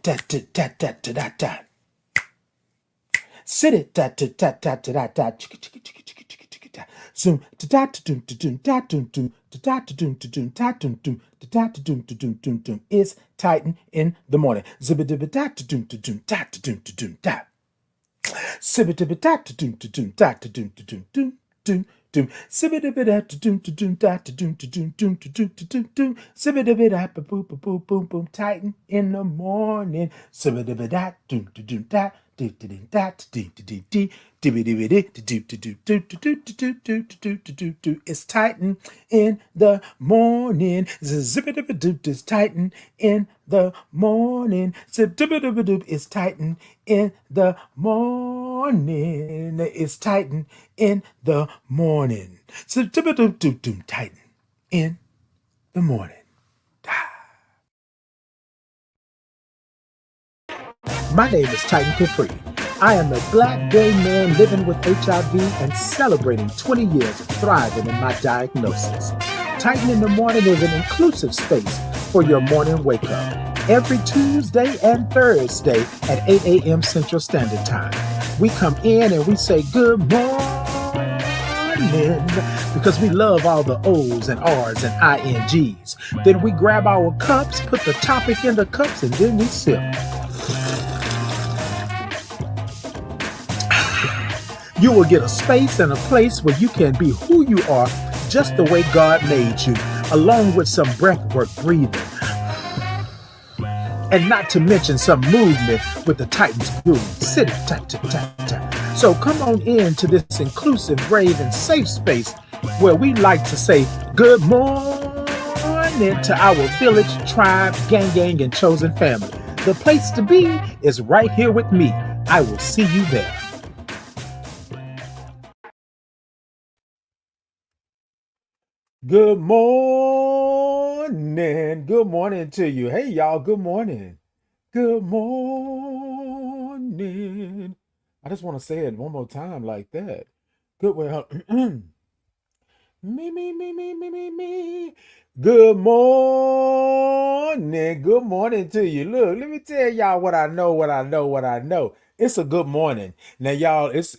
da da da da da da da. Sit it da da da da da da da. Chicka chicka chicka chicka chicka chicka da. Zoom da da da doom da doom da doom doom da da da doom da doom da doom doom da da da doom da doom doom doom. It's Titan in the morning. Zibba dibba da da doom da doom da da doom da doom da. Sibba dibba da da doom da doom da da doom da doom doom doom. Doom, sibba dibba da doom da doom da da doom da doom doom da doom da doom doom, sibba dibba da boom boom boom boom boom. Titan in the morning. Sibba dibba da doom da doom da do do do da do do do do dibby dibby do do do do do do do do do do do. It's Titan in the morning. Zibba dibba doop. It's Titan in the morning. Zibba dibba doop. It's Titan in the morning. It's Titan in the morning. So Titan in the morning. My name is Titan Capri. I am a black gay man living with HIV and celebrating 20 years of thriving in my diagnosis. Titan in the morning is an inclusive space for your morning wake up. Every Tuesday and Thursday at 8 a.m. Central Standard Time. We come in and we say good morning because we love all the O's and R's and INGs. Then we grab our cups, put the topic in the cups, and then we sip. You will get a space and a place where you can be who you are just the way God made you, along with some breathwork breathing. And not to mention some movement with the Titans groove. Sit it, tap, tap, tap, tap. So come on in to this inclusive, brave, and safe space where we like to say good morning to our village, tribe, gang, and chosen family. The place to be is right here with me. I will see you there. Good morning. Good morning to you. Hey, y'all. Good morning. Good morning. I just want to say it one more time like that. Good. Well, me. Good morning. Good morning to you. Look, let me tell y'all what I know. It's a good morning. Now, y'all, it's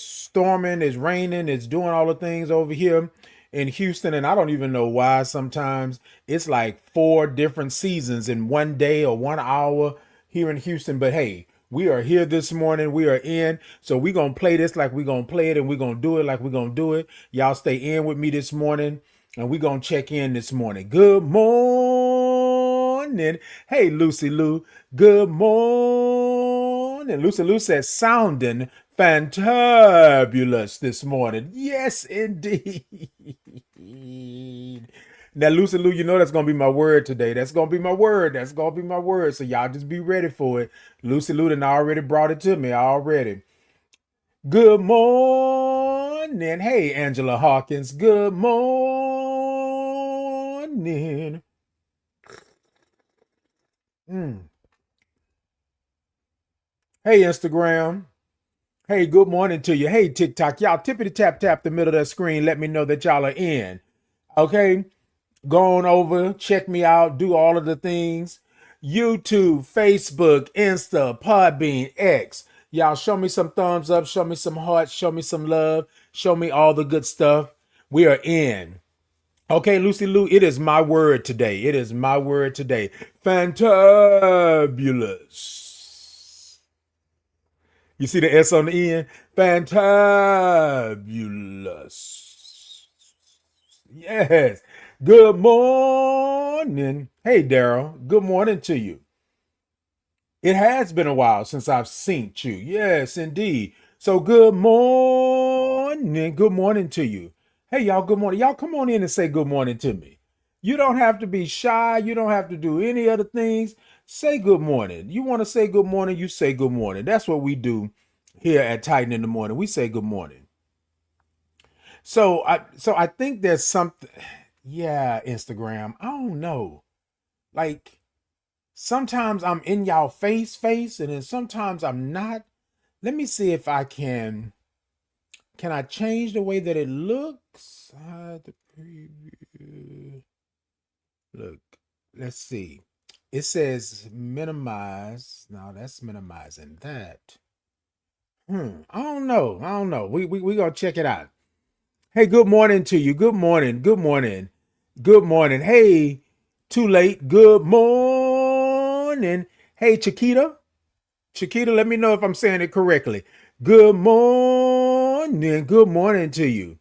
storming, it's raining, it's doing all the things over here in Houston, and I don't even know why sometimes it's like 4 different seasons in one day or 1 hour here in Houston. But hey, we are here this morning. We are in. So we're going to play this like we're going to play it, and we're going to do it like we're going to do it. Y'all stay in with me this morning, and we're going to check in this morning. Good morning. Hey, Lucy Lou. Good morning. Lucy Lou says sounding fantabulous this morning. Yes, indeed. Now, Lucy Lou, you know that's going to be my word today. That's going to be my word. So y'all just be ready for it. Lucy Lou done already brought it to me already. Good morning. Hey, Angela Hawkins. Good morning. Hey, Instagram. Hey, good morning to you. Hey, TikTok. Y'all tippity tap the middle of that screen. Let me know that y'all are in. Okay? Go on over, check me out, do all of the things. YouTube, Facebook, Insta, Podbean, X. Y'all show me some thumbs up, show me some hearts, show me some love, show me all the good stuff. We are in. Okay, Lucy Lou, it is my word today. Fantabulous. You see the S on the end? Fantabulous. Yes. Good morning. Hey, Daryl. Good morning to you. It has been a while since I've seen you. Yes, indeed. So good morning. Good morning to you. Hey, y'all, good morning. Y'all come on in and say good morning to me. You don't have to be shy. You don't have to do any other things. Say good morning. You want to say good morning, you say good morning. That's what we do here at Titan in the Morning. We say good morning. So I think there's something. Yeah, Instagram. I don't know. Like sometimes I'm in y'all face, and then sometimes I'm not. Let me see if I can. Can I change the way that it looks? The preview. Look, let's see. It says minimize. No, that's minimizing that. I don't know. I don't know. We gonna check it out. Hey, good morning to you. Good morning. Good morning. Good morning. Hey, too late. Good morning. Hey, Chiquita. Chiquita, let me know if I'm saying it correctly. Good morning. Good morning to you.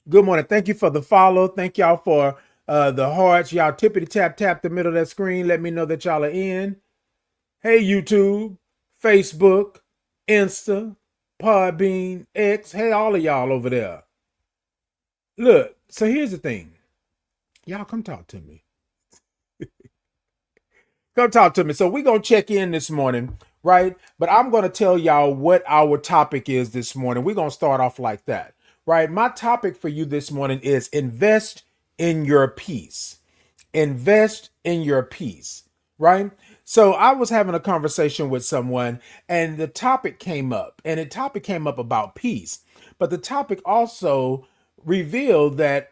Good morning. Thank you for the follow. Thank y'all for the hearts. Y'all tippity tap the middle of that screen. Let me know that y'all are in. Hey, YouTube, Facebook, Insta, Podbean, X. Hey, all of y'all over there. Look, so here's the thing. Y'all come talk to me. Come talk to me. So we're going to check in this morning, right? But I'm going to tell y'all what our topic is this morning. We're going to start off like that, right? My topic for you this morning is invest in your peace. Invest in your peace, right? So I was having a conversation with someone and the topic came up and the topic came up about peace. But the topic also revealed that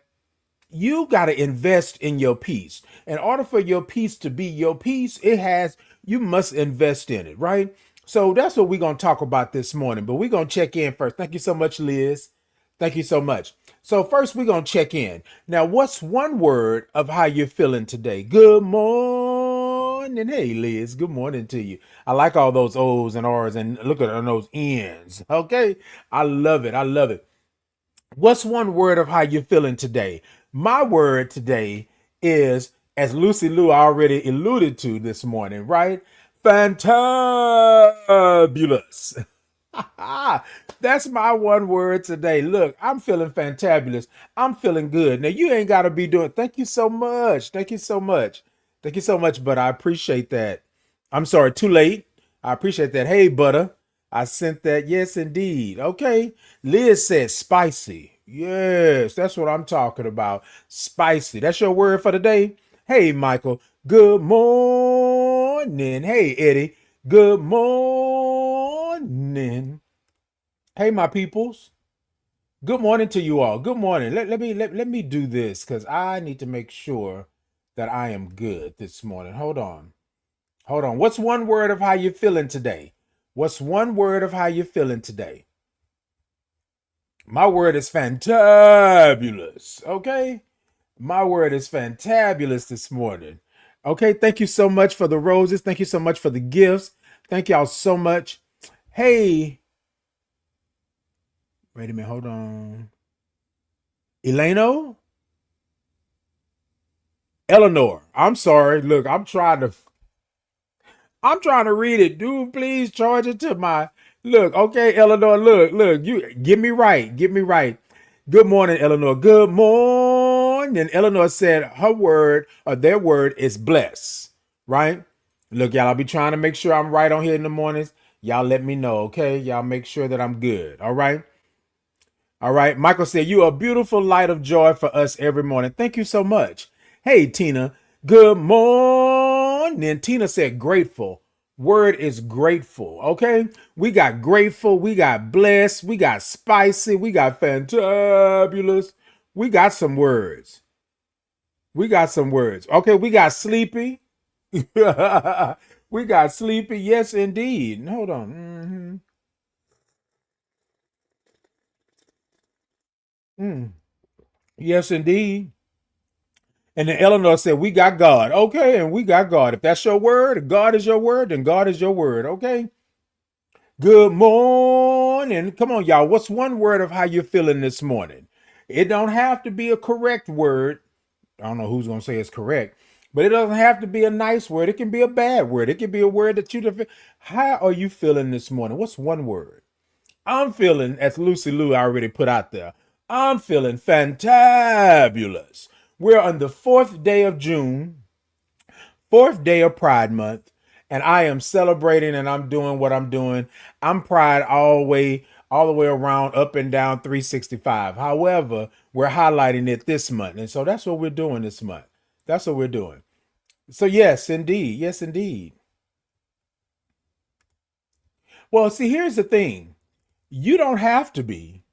you got to invest in your peace. In order for your peace to be your peace, you must invest in it, right? So that's what we're going to talk about this morning, but we're going to check in first. Thank you so much, Liz. Thank you so much. So first we're going to check in. Now, what's one word of how you're feeling today? Good morning. Hey, Liz, good morning to you. I like all those O's and R's and look at those N's. Okay. I love it. I love it. What's one word of how you're feeling today? My word today is, as Lucy Lou already alluded to this morning, right? Fantabulous. That's my one word today. Look, I'm feeling fantabulous. I'm feeling good. Now, you ain't got to be doing, thank you so much. Thank you so much. Thank you so much, but I appreciate that. I'm sorry, too late. I appreciate that. Hey, butter. I sent that. Yes, indeed. Okay. Liz said spicy. Yes, that's what I'm talking about. Spicy. That's your word for the day. Hey, Michael. Good morning. Hey, Eddie. Good morning. Hey, my peoples. Good morning to you all. Good morning. Let me do this because I need to make sure that I am good this morning. Hold on. Hold on. What's one word of how you're feeling today? What's one word of how you're feeling today? My word is fantabulous. Okay. My word is fantabulous this morning. Okay. Thank you so much for the roses. Thank you so much for the gifts. Thank y'all so much. Hey, wait a minute. Hold on. Eleno? Eleanor. I'm sorry. Look, I'm trying to read it. Dude, please charge it to my look. Okay, Eleanor, look, you get me right. Get me right. Good morning, Eleanor. Good morning. Eleanor said her word or their word is bless. Right? Look, y'all, I'll be trying to make sure I'm right on here in the mornings. Y'all let me know, okay? Y'all make sure that I'm good. All right. All right. Michael said, you are a beautiful light of joy for us every morning. Thank you so much. Hey, Tina. Good morning. Tina said, grateful. Word is grateful. Okay. We got grateful. We got blessed. We got spicy. We got fantabulous. We got some words. We got some words. Okay. We got sleepy. We got sleepy. Yes, indeed. Hold on. Yes, indeed. And then Eleanor said, we got God. Okay, and we got God. If that's your word, if God is your word, then God is your word. Okay. Good morning. Come on, y'all. What's one word of how you're feeling this morning? It don't have to be a correct word. I don't know who's gonna say it's correct, but it doesn't have to be a nice word. It can be a bad word. It can be a word that you don't. How are you feeling this morning? What's one word? I'm feeling, as Lucy Lou already put out there, I'm feeling fantabulous. We're on the fourth day of June, fourth day of Pride Month, and I am celebrating and I'm doing what I'm doing. I'm Pride all the way around, up and down 365. However, we're highlighting it this month. And so that's what we're doing this month. That's what we're doing. So yes, indeed. Yes, indeed. Well, see, here's the thing. You don't have to be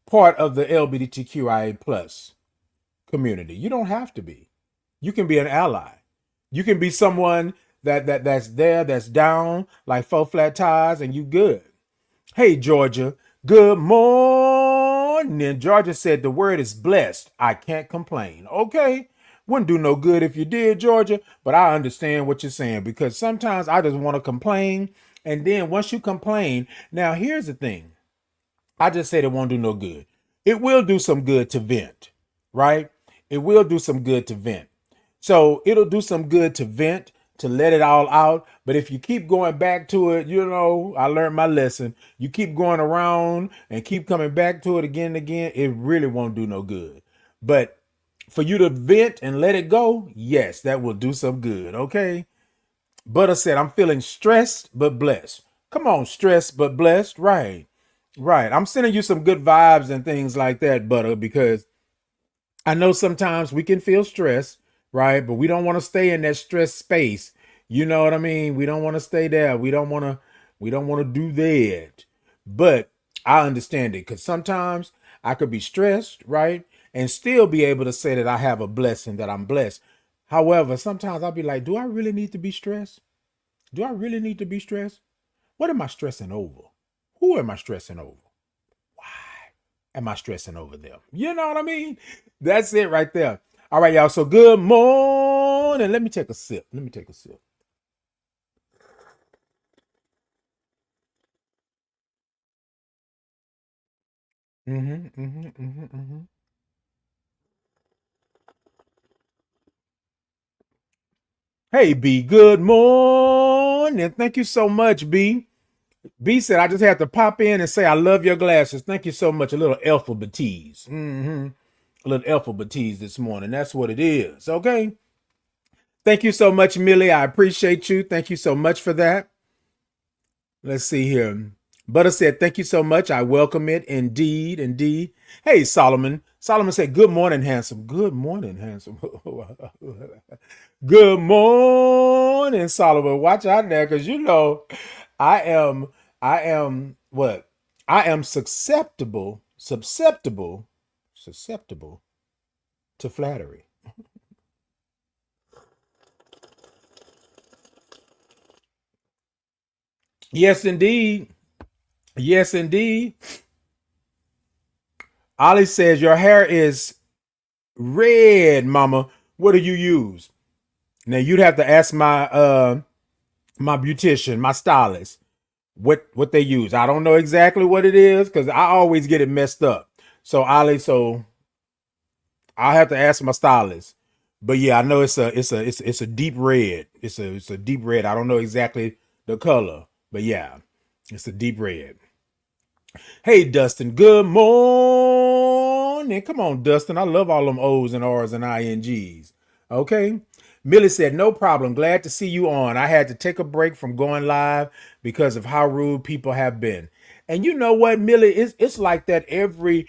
part of the LGBTQIA plus community. You don't have to be. You can be an ally. You can be someone that's there, that's down like four flat tires, and you good. Hey, Georgia. Good morning. Georgia said the word is blessed. I can't complain. Okay. Wouldn't do no good if you did, Georgia, but I understand what you're saying because sometimes I just want to complain. And then once you complain, now here's the thing. I just said it won't do no good. It will do some good to vent, right? It will do some good to vent. So it'll do some good to vent, to let it all out. But if you keep going back to it, I learned my lesson. You keep going around and keep coming back to it again and again, it really won't do no good. But for you to vent and let it go, yes, that will do some good. Okay. Butter said, I'm feeling stressed but blessed. Come on, stressed but blessed. Right. Right. I'm sending you some good vibes and things like that, Butter, because I know sometimes we can feel stress, right? But we don't want to stay in that stress space. You know what I mean? We don't want to stay there. We don't want to do that. But I understand it because sometimes I could be stressed, right? And still be able to say that I have a blessing, that I'm blessed. However, sometimes I'll be like, do I really need to be stressed? Do I really need to be stressed? What am I stressing over? Who am I stressing over? Am I stressing over them? You know what I mean? That's it right there. All right, y'all. So good morning. Let me take a sip. Let me take a sip. Mm-hmm, mm-hmm, mm-hmm, mm-hmm. Hey, B. Good morning. Thank you so much, B. B said, I just had to pop in and say, I love your glasses. Thank you so much. A little alphabetese. Mm-hmm. A little alphabetese this morning. That's what it is. Okay. Thank you so much, Millie. I appreciate you. Thank you so much for that. Let's see here. Butter said, thank you so much. I welcome it. Indeed, indeed. Hey, Solomon. Solomon said, good morning, handsome. Good morning, handsome. Good morning, Solomon. Watch out there, because I am, I am what? I am susceptible to flattery. Yes, indeed. Yes, indeed. Ollie says, your hair is red, mama. What do you use? Now you'd have to ask my beautician, my stylist, what they use. I don't know exactly what it is because I always get it messed up. So Ollie, so I'll have to ask my stylist. But yeah, I know it's a deep red. It's a deep red. I don't know exactly the color, but yeah, it's a deep red. Hey, Dustin. Good morning. Come on, Dustin. I love all them O's and R's and INGs. Okay. Millie said, no problem. Glad to see you on. I had to take a break from going live because of how rude people have been. And you know what, Millie? It's like that every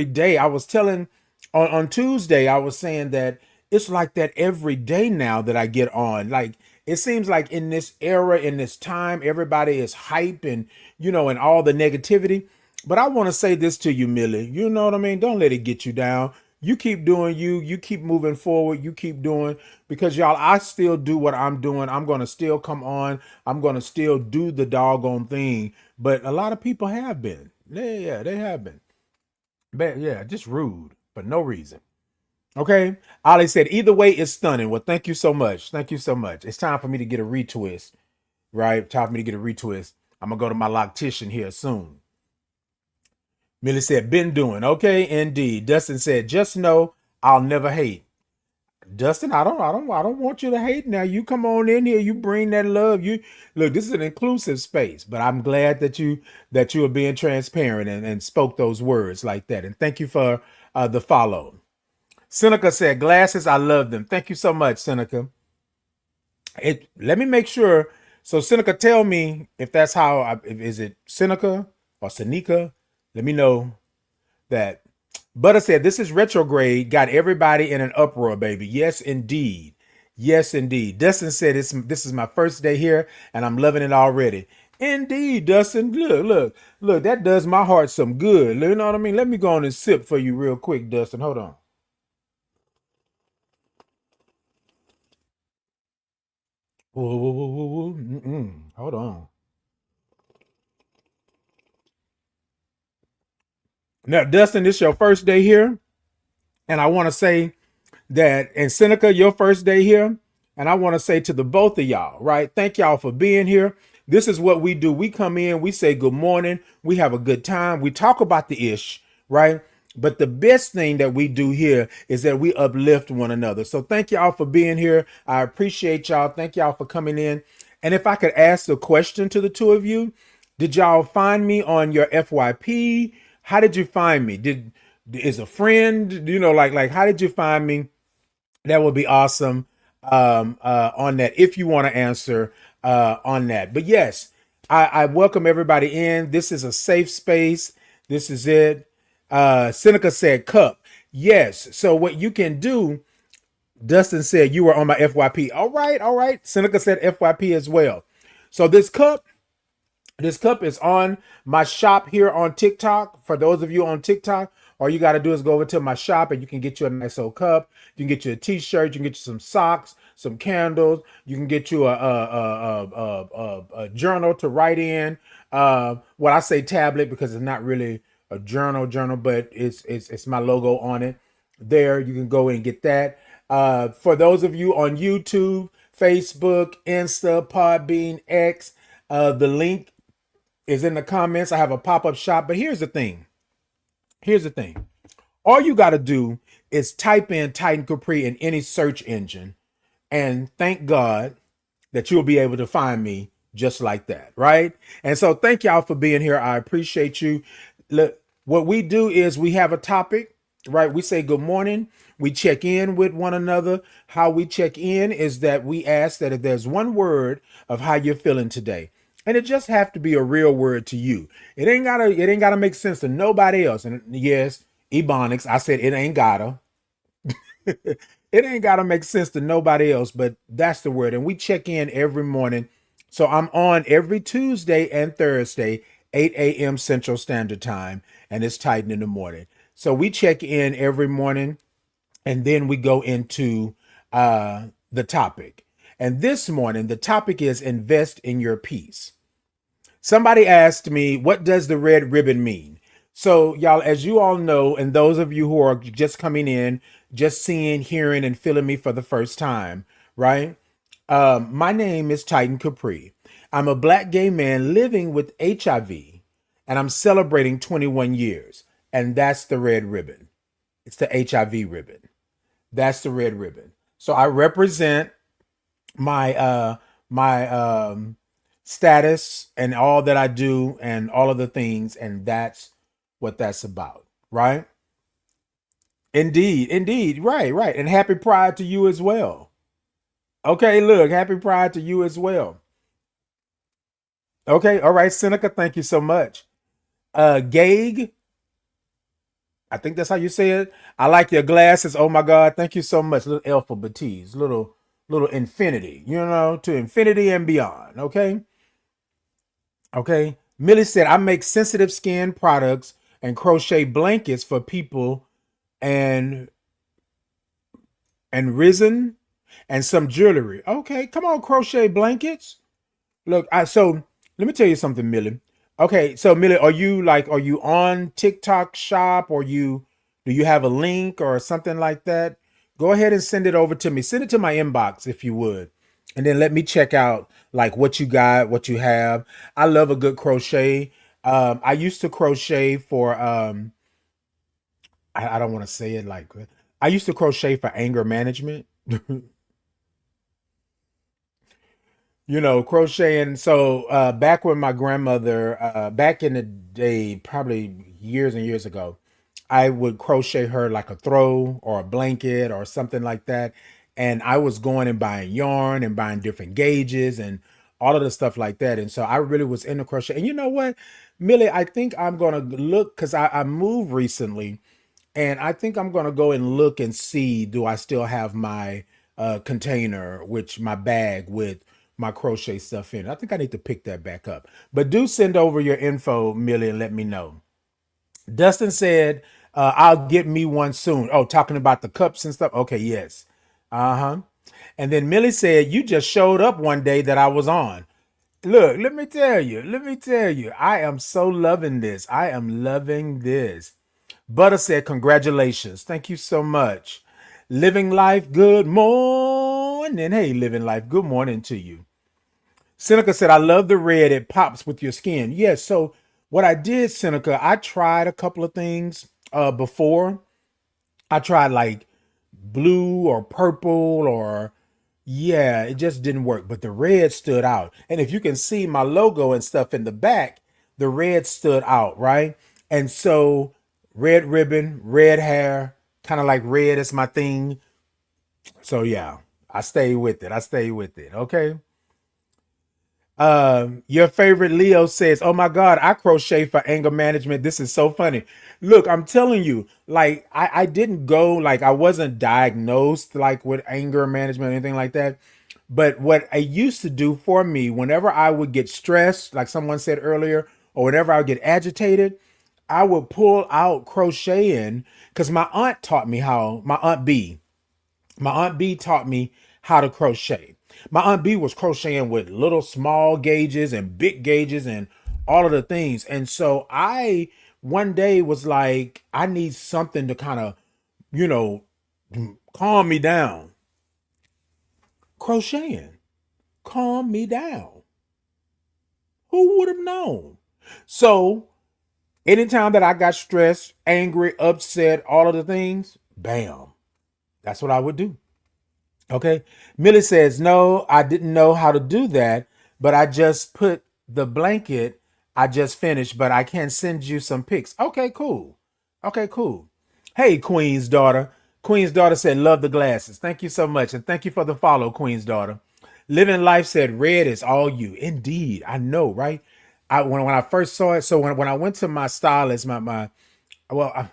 day. I was telling on Tuesday, I was saying that it's like that every day now that I get on. Like it seems like in this era, in this time, everybody is hype and all the negativity. But I want to say this to you, Millie. You know what I mean? Don't let it get you down. You keep doing you. You keep moving forward. You keep doing because y'all, I still do what I'm doing. I'm gonna still come on. I'm gonna still do the doggone thing. But a lot of people have been. Yeah, they have been. But yeah, just rude for no reason. Okay. Ali said, either way, it's stunning. Well, thank you so much. Thank you so much. It's time for me to get a retwist, right? Time for me to get a retwist. I'm going to go to my loctician here soon. Millie said, been doing. Okay, indeed. Dustin said, just know I'll never hate. Dustin, I don't want you to hate now. You come on in here, you bring that love. You look, this is an inclusive space, but I'm glad that you are being transparent and spoke those words like that. And thank you for the follow. Seneca said, glasses, I love them. Thank you so much, Seneca. Let me make sure. So, Seneca, tell me if that's is it Seneca or Seneca? Let me know that. Butter said, this is retrograde. Got everybody in an uproar, baby. Yes, indeed. Yes, indeed. Dustin said, this is my first day here and I'm loving it already. Indeed, Dustin. Look, that does my heart some good. You know what I mean? Let me go on and sip for you real quick, Dustin. Hold on. Whoa, whoa, whoa, whoa, whoa. Hold on. Now, Dustin, this is your first day here, and I want to say that, and Seneca, your first day here, and I want to say to the both of y'all, right? Thank y'all for being here. This is what we do. We come in, we say good morning, we have a good time, we talk about the ish, right? But the best thing that we do here is that we uplift one another. So thank y'all for being here. I appreciate y'all. Thank y'all for coming in. And if I could ask a question to the two of you, did y'all find me on your FYP? How did you find me? Did is a friend, like how did you find me? That would be awesome on that if you want to answer on that. But yes, I welcome everybody in. This is a safe space. This is it. Seneca said cup. Yes. So what you can do, Dustin said you were on my FYP. All right, all right. Seneca said FYP as well. So this cup is on my shop here on TikTok. For those of you on TikTok, all you got to do is go over to my shop and you can get you a nice old cup. You can get you a t-shirt. You can get you some socks, some candles. You can get you a journal to write in. What I say tablet because it's not really a journal, but it's my logo on it. There, you can go and get that. For those of you on YouTube, Facebook, Insta, Podbean, X, the link is in the comments. I have a pop-up shop, but here's the thing. All you got to do is type in Titan Capri in any search engine, and thank God that you'll be able to find me just like that, right? And so thank y'all for being here. I appreciate you. Look, what we do is we have a topic, right? We say good morning. We check in with one another. How we check in is that we ask that if there's one word of how you're feeling today, and it just have to be a real word to you. It ain't gotta make sense to nobody else. And yes, Ebonics, I said it ain't gotta. It ain't gotta make sense to nobody else, but that's the word. And we check in every morning. So I'm on every Tuesday and Thursday, 8 a.m. Central Standard Time, and it's Titan in the morning. So we check in every morning, and then we go into the topic. And this morning, the topic is invest in your peace. Somebody asked me, what does the red ribbon mean? So, y'all, as you all know, and those of you who are just coming in, just seeing, hearing, and feeling me for the first time, right? My name is Titan Capri. I'm a black gay man living with HIV, and I'm celebrating 21 years. And that's the red ribbon. It's the HIV ribbon. That's the red ribbon. So I represent my status and all that I do and all of the things, and that's what that's about, right? Indeed, right. And happy pride to you as well. Okay, look, happy pride to you as well. Okay, all right, Seneca, thank you so much. Gag, I think that's how you say it. I like your glasses. Oh my God, thank you so much. Little alphabetese, little infinity, to infinity and beyond. Okay. Millie said, I make sensitive skin products and crochet blankets for people and risen and some jewelry. Okay, come on, crochet blankets. Look, so let me tell you something, Millie. Okay, so Millie, are you on TikTok shop, or do you have a link or something like that? Go ahead and send it over to me. Send it to my inbox if you would. And then let me check out like what you got, what you have. I love a good crochet. I used to crochet for I don't want to say it like I used to crochet for anger management. Crocheting. So back when my grandmother, back in the day, probably years and years ago, I would crochet her like a throw or a blanket or something like that. And I was going and buying yarn and buying different gauges and all of the stuff like that. And so I really was into crochet. And you know what, Millie, I think I'm gonna look because I moved recently, and I think I'm gonna go and look and see, do I still have my container, which my bag with my crochet stuff in. I think I need to pick that back up. But do send over your info, Millie, and let me know. Dustin said, I'll get me one soon. Oh, talking about the cups and stuff. Okay, yes. Uh-huh. And then Millie said, you just showed up one day that I was on. Look, let me tell you, I am so loving this. I am loving this. Butter said, congratulations. Thank you so much. Living life, good morning. Hey, living life, good morning to you. Seneca said, I love the red. It pops with your skin. Yes. So what I did, Seneca, I tried a couple of things before. I tried like blue or purple or yeah, it just didn't work. But the red stood out. And if you can see my logo and stuff in the back, the red stood out, right? And so red ribbon, red hair, kind of like red is my thing. So yeah, I stay with it. I stay with it. Okay. Your favorite Leo says, oh my God, I crochet for anger management. This is so funny. Look, I'm telling you, like I didn't go, like I wasn't diagnosed like with anger management or anything like that. But what I used to do for me, whenever I would get stressed, like someone said earlier, or whenever I would get agitated, I would pull out crocheting because my Aunt B taught me how to crochet. My Aunt B was crocheting with little small gauges and big gauges and all of the things. And so I one day was like, I need something to kind of, you know, calm me down. Crocheting, calm me down. Who would have known? So anytime that I got stressed, angry, upset, all of the things, bam, that's what I would do. Okay. Millie says, no, I didn't know how to do that, but I just put the blanket. I just finished, but I can send you some pics. Okay, cool. Okay, cool. Hey, Queen's daughter. Queen's daughter said, love the glasses. Thank you so much. And thank you for the follow, Queen's daughter. Living Life said, red is all you. Indeed. I know, right? When I first saw it, so when I went to my stylist, well,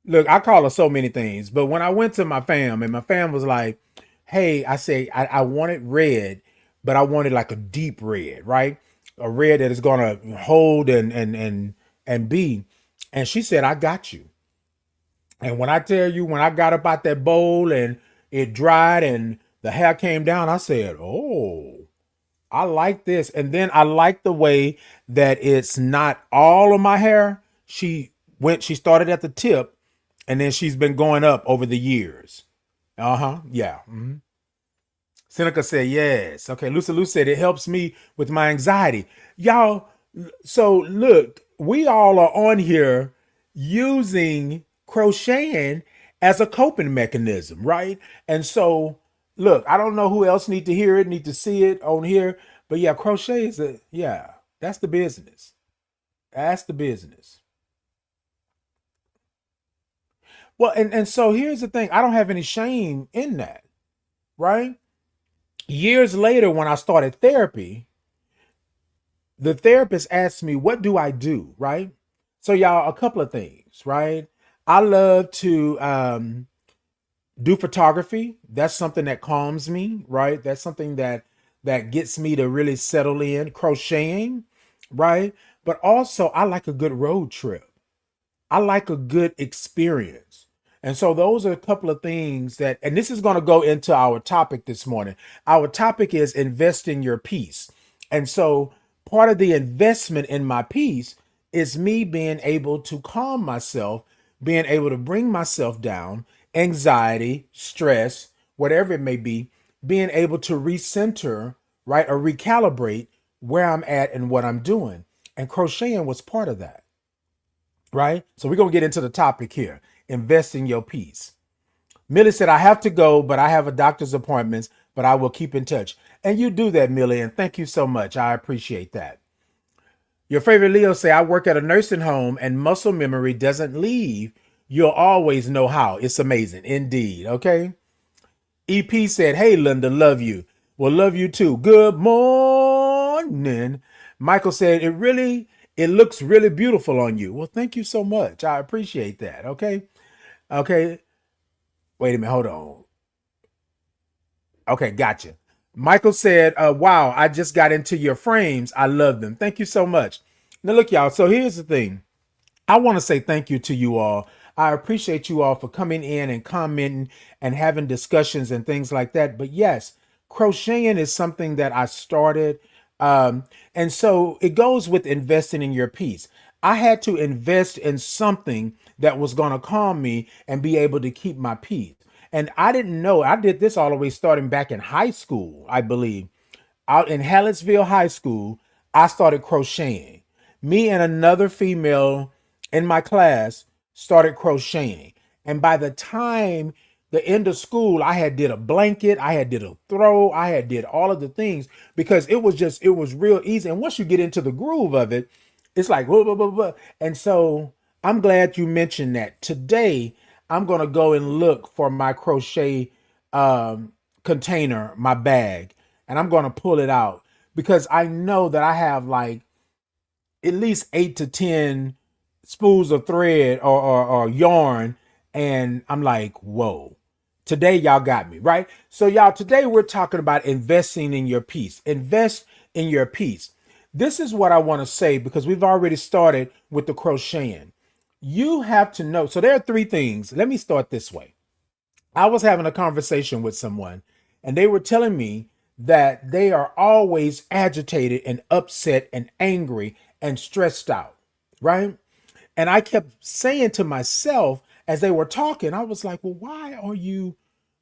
look, I call her so many things, but when I went to my fam and my fam was like, hey, I say, I wanted red, but I wanted like a deep red, right? A red that is gonna hold and be. And she said, I got you. And when I tell you, when I got up out that bowl and it dried and the hair came down, I said, oh, I like this. And then I like the way that it's not all of my hair. She started at the tip and then she's been going up over the years. Uh-huh. Yeah. Seneca said, yes. Okay. Lucy Lou said, it helps me with my anxiety. Y'all, so look, we all are on here using crocheting as a coping mechanism, right? And so, look, I don't know who else need to hear it, need to see it on here, but yeah, crochet is that's the business. That's the business. Well, and so here's the thing. I don't have any shame in that, right? Years later, when I started therapy, the therapist asked me, what do I do? Right. So y'all, a couple of things, right? I love to do photography. That's something that calms me, right? That's something that gets me to really settle in. Crocheting, right? But also I like a good road trip. I like a good experience. And so those are a couple of things that, and this is going to go into our topic this morning. Our topic is invest in your peace. And so part of the investment in my peace is me being able to calm myself, being able to bring myself down, anxiety, stress, whatever it may be, being able to recenter, right, or recalibrate where I'm at and what I'm doing. And crocheting was part of that, right? So we're going to get into the topic here. Invest in your peace. Millie said, I have to go, but I have a doctor's appointments, but I will keep in touch. And you do that, Millie, and thank you so much. I appreciate that. Your favorite Leo say, I work at a nursing home and muscle memory doesn't leave. You'll always know how. It's amazing. Indeed. Okay. EP said, hey, Linda, love you. Well, love you too. Good morning. Michael said, it looks really beautiful on you. Well, thank you so much. I appreciate that. Okay. Okay. Wait a minute. Hold on. Okay. Gotcha. Michael said, wow, I just got into your frames. I love them. Thank you so much. Now look, y'all. So here's the thing. I want to say thank you to you all. I appreciate you all for coming in and commenting and having discussions and things like that. But yes, crocheting is something that I started. And so it goes with investing in your piece. I had to invest in something that was going to calm me and be able to keep my peace. And I didn't know, I did this all the way starting back in high school, I believe. Out in Hallettsville High School, I started crocheting. Me and another female in my class started crocheting. And by the time the end of school, I had did a blanket, I had did a throw, I had did all of the things because it was real easy. And once you get into the groove of it, it's like blah, blah, blah, blah. And so I'm glad you mentioned that. Today, I'm gonna go and look for my crochet container, my bag, and I'm gonna pull it out because I know that I have like at least 8 to 10 spools of thread or yarn. And I'm like, whoa, today y'all got me, right? So y'all, today we're talking about investing in your piece. Invest in your piece. This is what I want to say because we've already started with the crocheting. You have to know. So there are 3 things. Let me start this way. I was having a conversation with someone and they were telling me that they are always agitated and upset and angry and stressed out, right? And I kept saying to myself as they were talking, I was like, well, why are you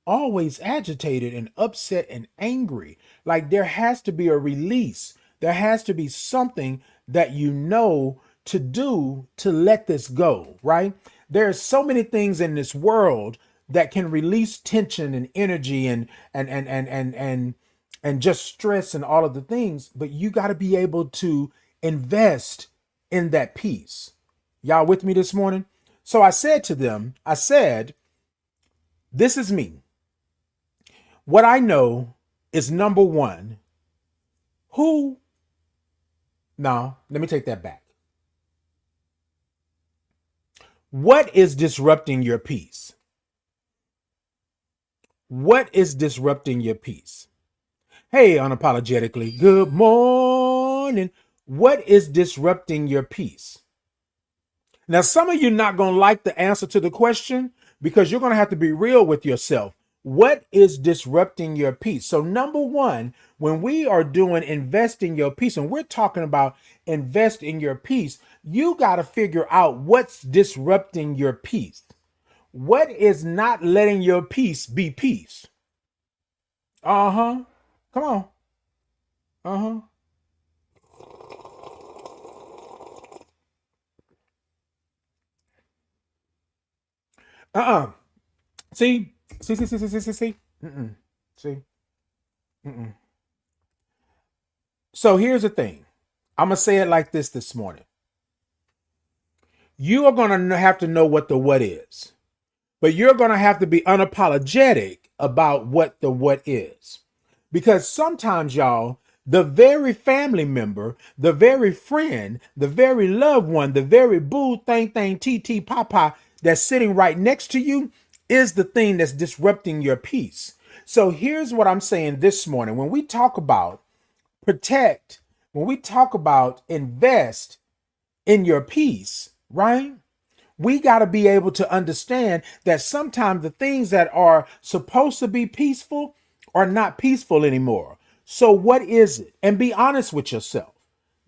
always agitated and upset and angry? Like there has to be a release. There has to be something that you know to do to let this go, right? There are so many things in this world that can release tension and energy and just stress and all of the things, but you got to be able to invest in that piece. Y'all with me this morning? So I said to them, I said, this is me. What I know is number one, no, let me take that back. What is disrupting your peace? What is disrupting your peace? Hey, unapologetically, good morning. What is disrupting your peace? Now, some of you not going to like the answer to the question because you're going to have to be real with yourself. What is disrupting your peace? So number one, when we are doing invest in your peace, and we're talking about invest in your peace, you got to figure out what's disrupting your peace. What is not letting your peace be peace? Uh-huh. Come on. Uh-huh. Uh-uh. See? See. Mm-mm. See? Mm-mm. So here's the thing. I'm going to say it like this morning. You are going to have to know what the what is, but you're going to have to be unapologetic about what the what is. Because sometimes, y'all, the very family member, the very friend, the very loved one, the very boo, thing, TT, papa that's sitting right next to you is the thing that's disrupting your peace. So here's what I'm saying this morning. When we talk about protect, when we talk about invest in your peace, right? We got to be able to understand that sometimes the things that are supposed to be peaceful are not peaceful anymore. So what is it? And be honest with yourself.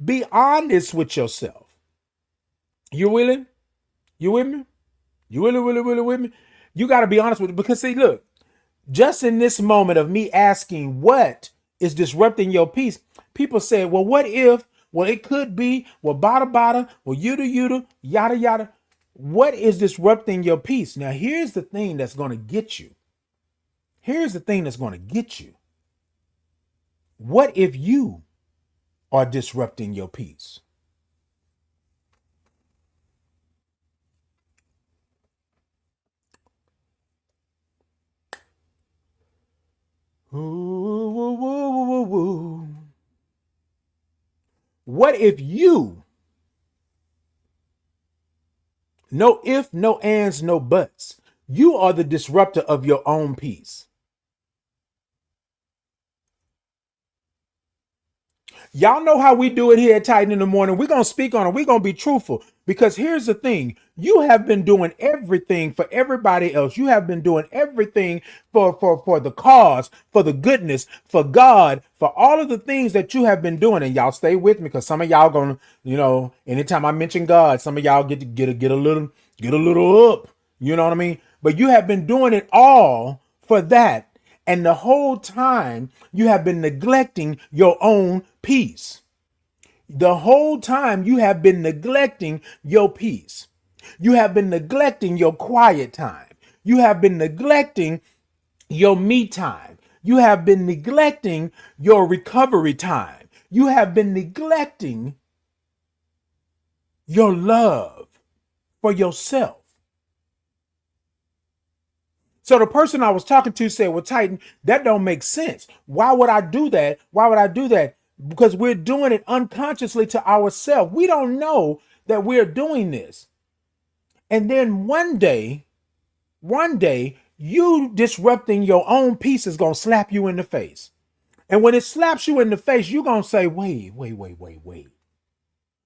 Be honest with yourself. You willing? You with me? You really with me? You got to be honest with it because see, look, just in this moment of me asking what is disrupting your peace, people say, well, what if? Well, it could be, well, bada, well, yuda, yada, yada. What is disrupting your peace? Now, here's the thing that's going to get you. Here's the thing that's going to get you. What if you are disrupting your peace? Ooh. What if you, no if, no ands, no buts, you are the disruptor of your own peace? Y'all know how we do it here at Titan in the Morning. We're going to speak on it. We're going to be truthful because here's the thing. You have been doing everything for everybody else. You have been doing everything for the cause, for the goodness, for God, for all of the things that you have been doing. And y'all stay with me because some of y'all going to, anytime I mention God, some of y'all get a little up. You know what I mean? But you have been doing it all for that. And the whole time you have been neglecting your own peace. The whole time you have been neglecting your peace. You have been neglecting your quiet time. You have been neglecting your me time. You have been neglecting your recovery time. You have been neglecting your love for yourself. So the person I was talking to said, well, Titan, that don't make sense. Why would I do that? Why would I do that? Because we're doing it unconsciously to ourselves. We don't know that we're doing this. And then one day, you disrupting your own peace is going to slap you in the face. And when it slaps you in the face, you're going to say, wait.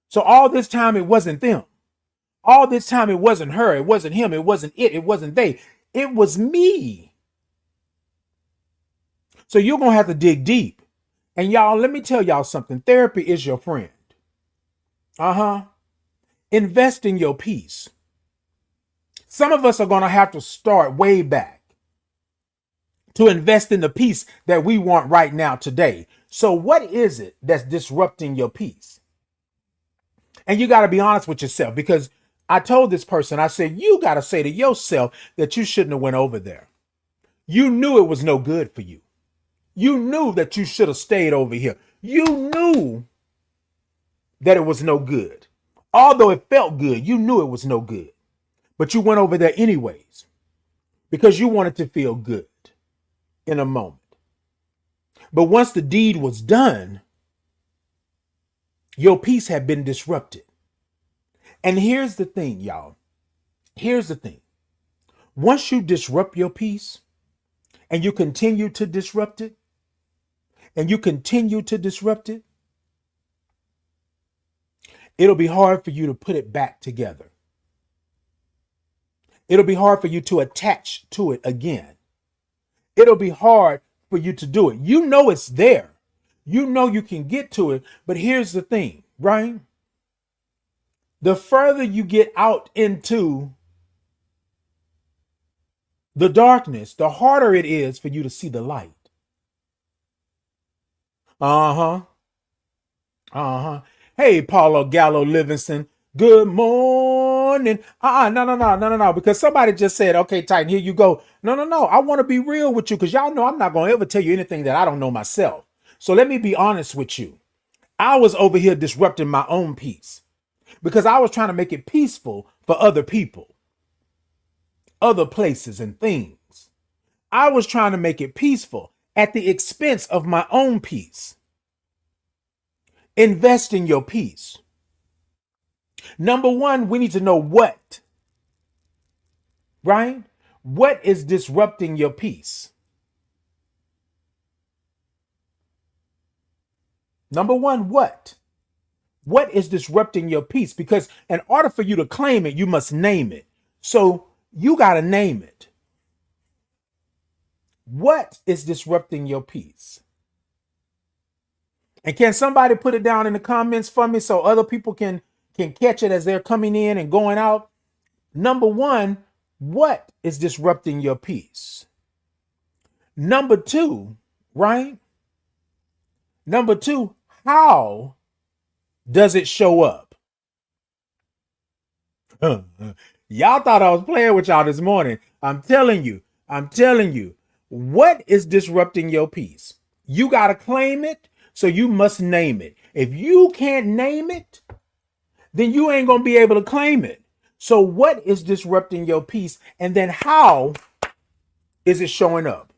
So all this time, it wasn't them. All this time, it wasn't her. It wasn't him. It wasn't it. It wasn't they. It was me. So you're going to have to dig deep. And y'all, let me tell y'all something. Therapy is your friend. Invest in your peace. Some of us are going to have to start way back to invest in the peace that we want right now today. So what is it that's disrupting your peace? And you got to be honest with yourself, because I told this person, I said, you got to say to yourself that you shouldn't have went over there. You knew it was no good for you. You knew that you should have stayed over here. You knew that it was no good. Although it felt good, you knew it was no good. But you went over there anyways because you wanted to feel good in a moment. But once the deed was done, your peace had been disrupted. And here's the thing, y'all. Here's the thing. Once you disrupt your peace and you continue to disrupt it, it'll be hard for you to put it back together. It'll be hard for you to attach to it again. It'll be hard for you to do it. You know it's there. You know you can get to it. But here's the thing, right? The further you get out into the darkness, the harder it is for you to see the light. Hey, Paulo Gallo Livingston, good morning. No. Because somebody just said, okay, Titan, here you go. No. I want to be real with you because y'all know I'm not going to ever tell you anything that I don't know myself. So let me be honest with you. I was over here disrupting my own peace because I was trying to make it peaceful for other people, other places and things. I was trying to make it peaceful at the expense of my own peace. Invest in your peace. Number one, we need to know what, right? What is disrupting your peace? Number one, what? What is disrupting your peace? Because in order for you to claim it, you must name it. So you got to name it. What is disrupting your peace? And can somebody put it down in the comments for me so other people can catch it as they're coming in and going out? Number one, what is disrupting your peace? Number two, right? Number two, how does it show up? Y'all thought I was playing with y'all this morning. I'm telling you, what is disrupting your peace? You got to claim it, so you must name it. If you can't name it, then you ain't going to be able to claim it. So what is disrupting your peace? And then how is it showing up?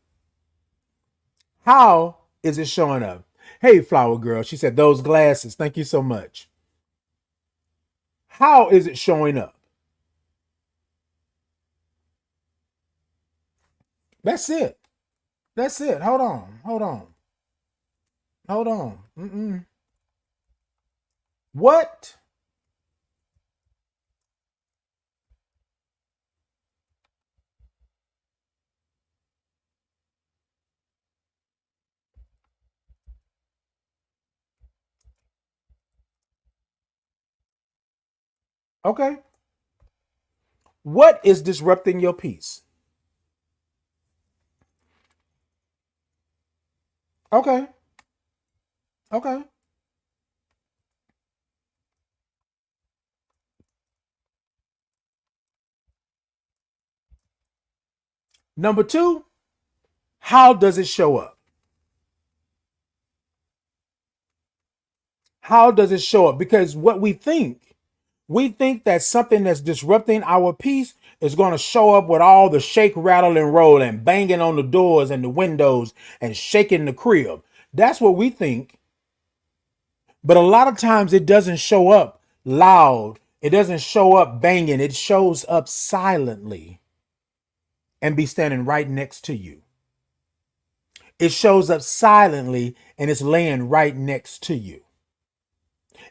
How is it showing up? Hey, Flower Girl, she said, those glasses. Thank you so much. How is it showing up? That's it. Hold on. What? Okay. What is disrupting your peace? Okay. Okay. Number two, how does it show up? How does it show up? Because what we think that something that's disrupting our peace is going to show up with all the shake, rattle, and roll and banging on the doors and the windows and shaking the crib. That's what we think. But a lot of times it doesn't show up loud. It doesn't show up banging. It shows up silently and be standing right next to you. It shows up silently and it's laying right next to you.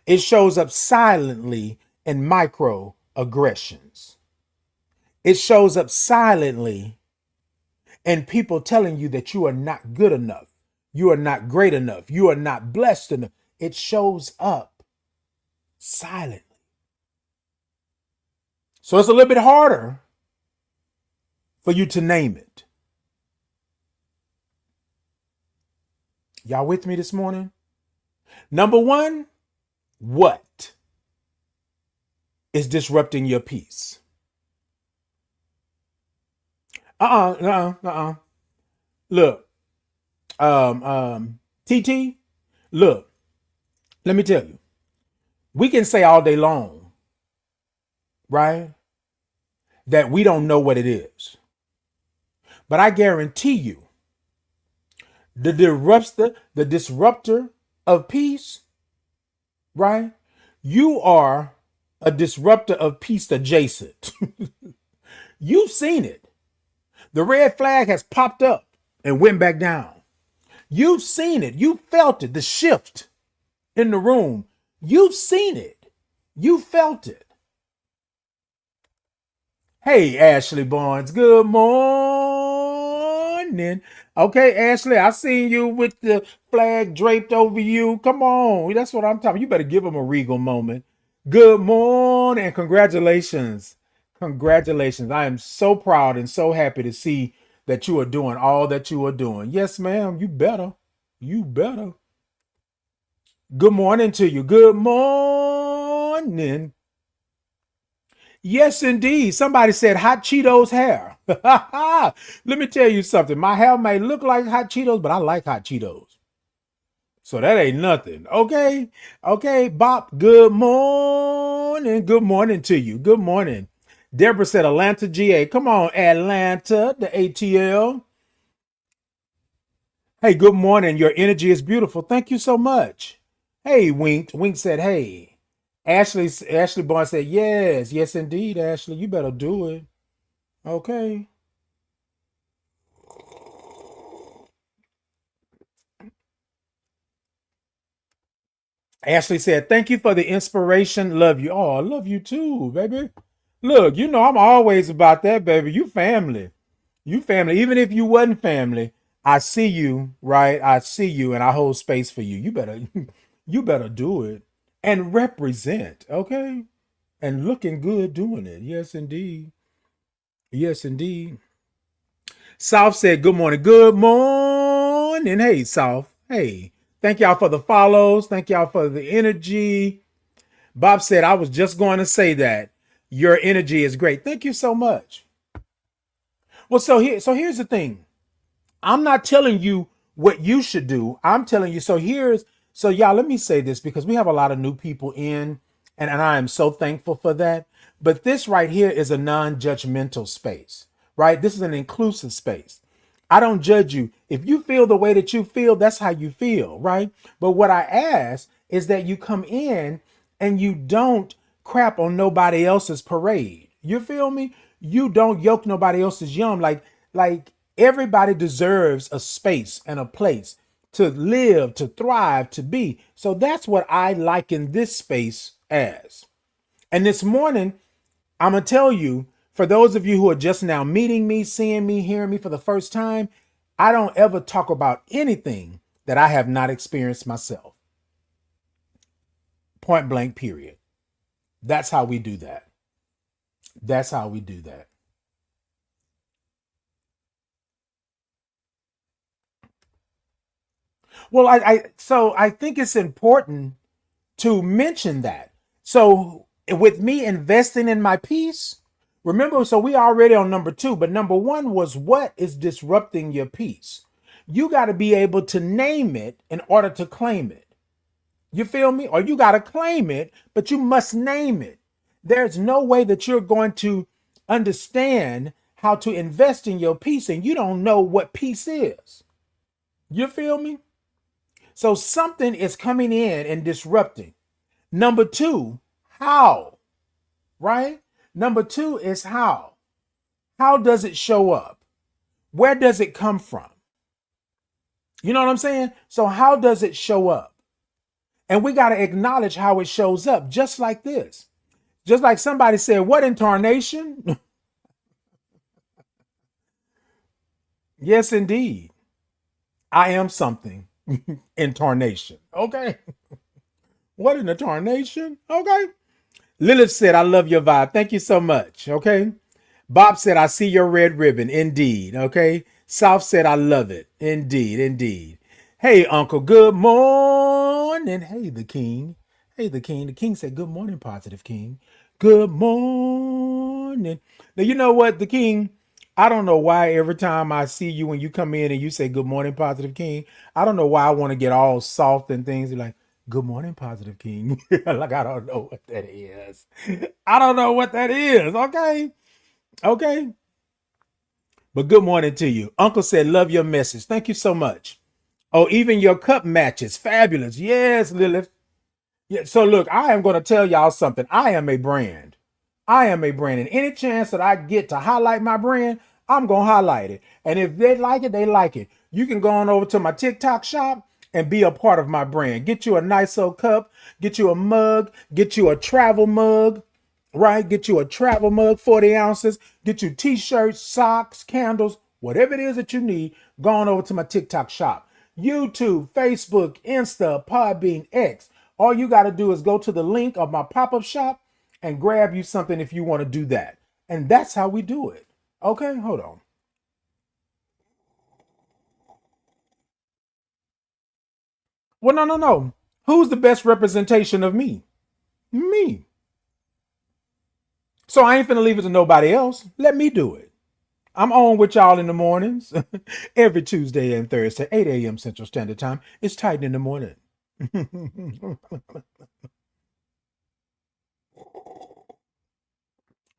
It shows up silently in microaggressions. It shows up silently in people telling you that you are not good enough. You are not great enough. You are not blessed enough. It shows up silently. So it's a little bit harder for you to name it. Y'all with me this morning? Number one, what is disrupting your peace? Look, TT, look, let me tell you, we can say all day long, right, that we don't know what it is. But I guarantee you, the disruptor of peace, right? You are a disruptor of peace adjacent. You've seen it. The red flag has popped up and went back down. You've seen it. You felt it. The shift in the room. You've seen it. You felt it. Hey, Ashley Barnes. Good morning. Okay, Ashley, I seen you with the flag draped over you. Come on. That's what I'm talking. You better give them a regal moment. Good morning and congratulations. Congratulations. I am so proud and so happy to see that you are doing all that you are doing. Yes, ma'am. You better. You better. Good morning to you. Good morning. Yes, indeed. Somebody said hot Cheetos hair. Let me tell you something. My hair may look like hot Cheetos, but I like hot Cheetos. So that ain't nothing. Okay. Okay, Bob. Good morning. Good morning to you. Good morning. Deborah said Atlanta, GA. Come on, Atlanta, the ATL. Hey, good morning. Your energy is beautiful. Thank you so much. Hey, Wink. Wink said, hey. Ashley Barnes said, yes. Yes, indeed, Ashley. You better do it. Okay. Ashley said, thank you for the inspiration. Love you. Oh, I love you too, baby. Look, you know I'm always about that, baby. You family. You family. Even if you wasn't family, I see you, right? I see you and I hold space for you. You better you better do it and represent, okay? And looking good doing it. Yes, indeed. Yes, indeed. South said, good morning. Good morning. Hey, South. Hey. Thank y'all for the follows. Thank y'all for the energy. Bob said, I was just going to say that. Your energy is great. Thank you so much. Well, so here's the thing. I'm not telling you what you should do. I'm telling you. So y'all, let me say this because we have a lot of new people in, and I am so thankful for that. But this right here is a non-judgmental space, right? This is an inclusive space. I don't judge you. If you feel the way that you feel, that's how you feel, right? But what I ask is that you come in and you don't crap on nobody else's parade. You feel me? You don't yoke nobody else's yum. Like everybody deserves a space and a place to live, to thrive, to be. So that's what I liken this space as. And this morning, I'm going to tell you, for those of you who are just now meeting me, seeing me, hearing me for the first time, I don't ever talk about anything that I have not experienced myself. Point blank, period. That's how we do that. That's how we do that. Well, I think it's important to mention that. So with me investing in my peace, remember, so we already on number 2, but number 1 was what is disrupting your peace. You got to be able to name it in order to claim it. You feel me? Or you got to claim it, but you must name it. There's no way that you're going to understand how to invest in your peace and you don't know what peace is. You feel me? So something is coming in and disrupting. Number 2, how? Right? Number 2 is how. How does it show up? Where does it come from? You know what I'm saying? So how does it show up? And we got to acknowledge how it shows up, just like this. Just like somebody said, what in tarnation? Yes, indeed. I am something in tarnation. Okay. What in the tarnation? Okay. Lilith said, I love your vibe. Thank you so much. Okay. Bob said, I see your red ribbon. Indeed. Okay. South said, I love it. Indeed. Indeed. Hey, Uncle. Good morning. Hey, the king. Hey, the king. The king said, good morning, positive king. Good morning. Now, you know what, the king? I don't know why every time I see you when you come in and you say, good morning, positive king, I don't know why I want to get all soft and things. You're like, good morning, positive king. Like, I don't know what that is. I don't know what that is. Okay. Okay. But good morning to you. Uncle said, love your message. Thank you so much. Oh, even your cup matches. Fabulous. Yes, Lilith. Yeah. So look, I am going to tell y'all something. I am a brand. I am a brand. And any chance that I get to highlight my brand, I'm going to highlight it. And if they like it, they like it. You can go on over to my TikTok shop and be a part of my brand. Get you a nice old cup, get you a mug, get you a travel mug, right? Get you a travel mug, 40 ounces, get you t-shirts, socks, candles, whatever it is that you need. Go on over to my TikTok shop. YouTube, Facebook, Insta, Podbean, X. All you got to do is go to the link of my pop-up shop and grab you something if you want to do that. And that's how we do it. Okay, hold on. Well, no. Who's the best representation of me? Me. So I ain't finna leave it to nobody else. Let me do it. I'm on with y'all in the mornings. Every Tuesday and Thursday, 8 a.m. Central Standard Time. It's Titan in the morning.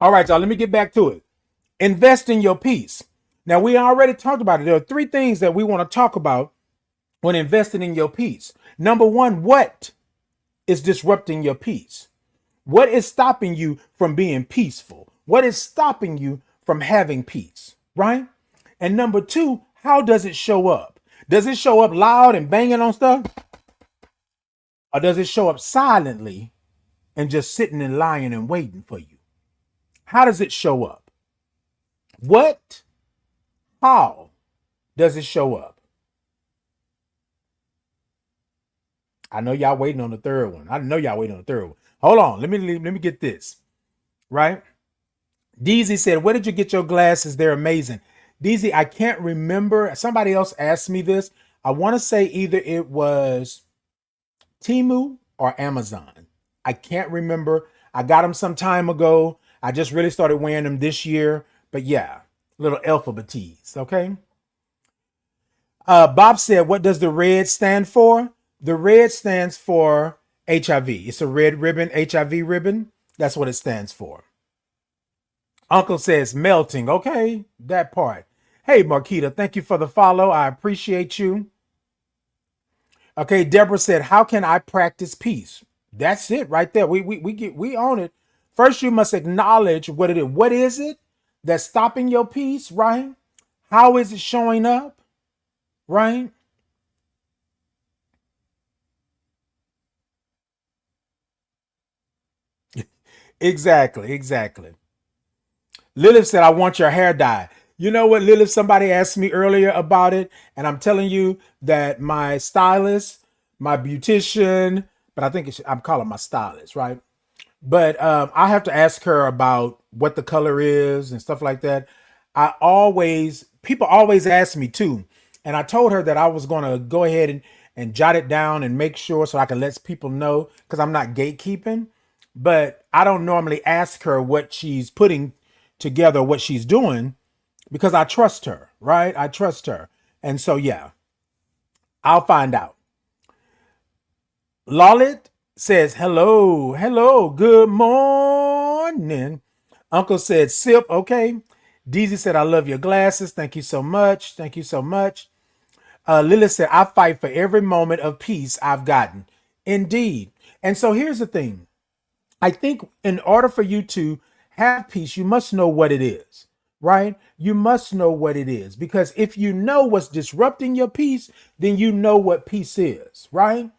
All right, y'all, let me get back to it. Invest in your peace. Now, we already talked about it. There are 3 things that we want to talk about when investing in your peace. Number 1, what is disrupting your peace? What is stopping you from being peaceful? What is stopping you from having peace, right? And number 2, how does it show up? Does it show up loud and banging on stuff? Or does it show up silently and just sitting and lying and waiting for you? How does it show up? What? How does it show up? I know y'all waiting on the third one. I know y'all waiting on the third one. Hold on. Let me get this. Right? Deezy said, where did you get your glasses? They're amazing. Deezy, I can't remember. Somebody else asked me this. I want to say either it was Temu or Amazon. I can't remember. I got them some time ago. I just really started wearing them this year. But yeah, little alphabet T's. Okay. Bob said, what does the red stand for? The red stands for HIV. It's a red ribbon, HIV ribbon. That's what it stands for. Uncle says melting. Okay, that part. Hey, Marquita, thank you for the follow. I appreciate you. Okay, Deborah said, how can I practice peace? That's it right there. We own it. First, you must acknowledge what it is. What is it that's stopping your peace, right? How is it showing up, right? Exactly, exactly. Lilith said, I want your hair dye. You know what, Lilith? Somebody asked me earlier about it, and I'm telling you that my stylist, my beautician, but I think I'm calling my stylist, right? But I have to ask her about what the color is and stuff like that. People always ask me too. And I told her that I was going to go ahead and jot it down and make sure so I can let people know because I'm not gatekeeping. But I don't normally ask her what she's putting together, what she's doing, because I trust her, right? I trust her. And so, yeah, I'll find out. Lawlet says, hello, hello, good morning. Uncle said, sip, okay. Deezy said, I love your glasses. Thank you so much. Thank you so much. Lilith said, I fight for every moment of peace I've gotten. Indeed. And so here's the thing. I think in order for you to have peace, you must know what it is, right? You must know what it is. Because if you know what's disrupting your peace, then you know what peace is, right?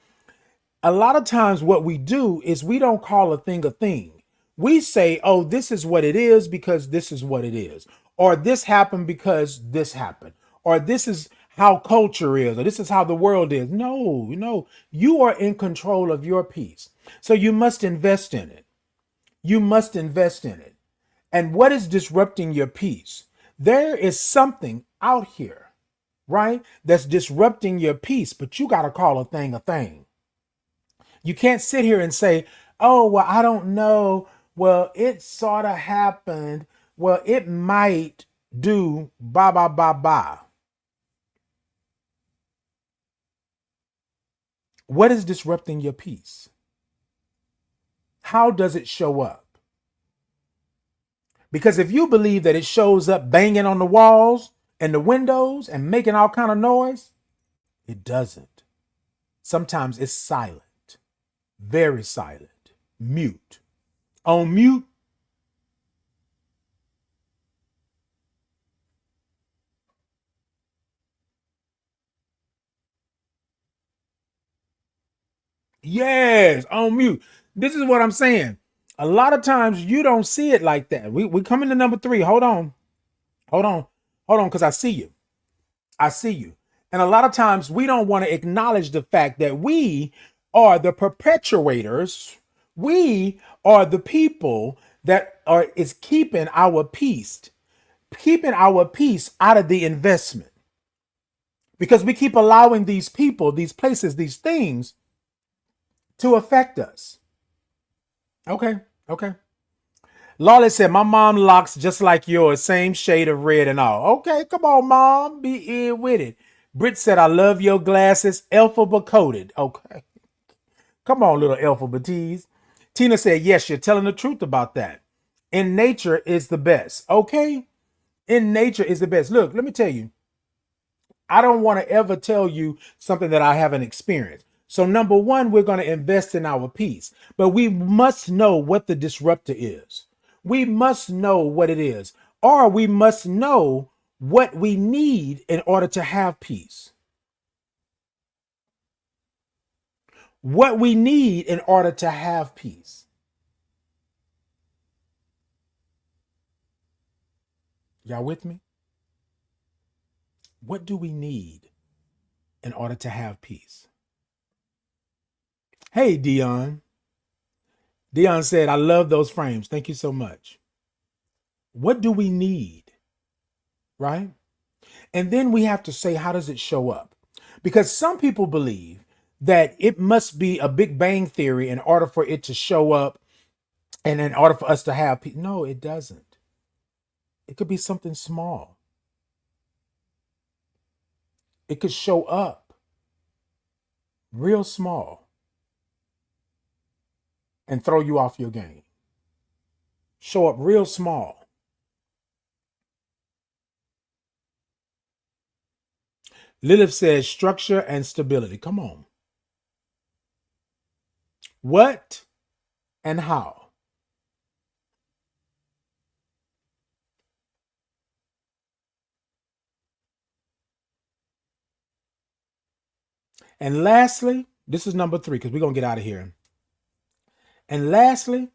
A lot of times what we do is we don't call a thing a thing. We say, oh, this is what it is because this is what it is. Or this happened because this happened. Or this is how culture is. Or this is how the world is. No, no. You are in control of your peace. So you must invest in it. You must invest in it. And what is disrupting your peace? There is something out here, right? That's disrupting your peace, but you got to call a thing a thing. You can't sit here and say, oh, well, I don't know. Well, it sort of happened. Well, it might do ba ba ba ba. What is disrupting your peace? How does it show up? Because if you believe that it shows up banging on the walls and the windows and making all kind of noise, it doesn't. Sometimes it's silent, very silent, mute. On mute. Yes, on mute. This is what I'm saying. A lot of times you don't see it like that. We come into number three. Hold on. Hold on. Hold on, because I see you. I see you. And a lot of times we don't want to acknowledge the fact that we are the perpetuators. We are the people that are is keeping our peace out of the investment. Because we keep allowing these people, these places, these things to affect us. Okay. Okay. Lawless said, my mom locks just like yours, same shade of red and all. Okay, come on, mom. Be in with it. Britt said, I love your glasses, alphabet coated. Okay. Come on, little alphabet tease. Tina said, yes, you're telling the truth about that. In nature is the best. Okay. In nature is the best. Look, let me tell you, I don't want to ever tell you something that I haven't experienced. So, number one, we're going to invest in our peace, but we must know what the disruptor is. We must know what it is, or we must know what we need in order to have peace. What we need in order to have peace. Y'all with me? What do we need in order to have peace? Hey, Dion. Dion said, I love those frames. Thank you so much. What do we need? Right? And then we have to say, how does it show up? Because some people believe that it must be a Big Bang Theory in order for it to show up and in order for us to have peace. No, it doesn't. It could be something small. It could show up real small and throw you off your game. Show up real small. Lilith says structure and stability. Come on. What and how? And lastly, this is number three because we're going to get out of here. And lastly,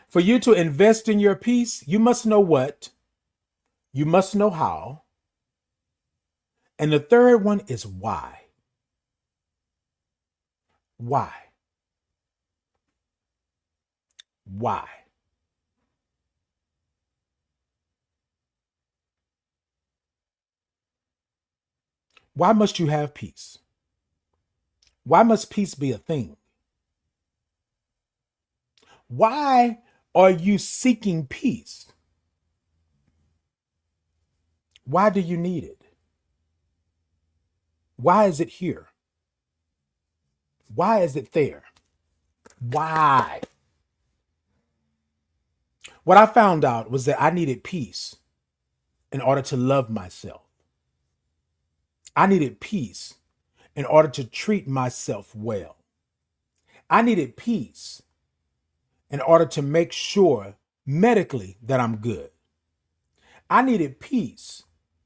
For you to invest in your peace, you must know what, you must know how, and the third one is why. Why? Why? Why must you have peace? Why must peace be a thing? Why are you seeking peace? Why do you need it? Why is it here? Why is it there? Why? What I found out was that I needed peace in order to love myself. I needed peace in order to treat myself well. I needed peace in order to make sure medically that I'm good. I needed peace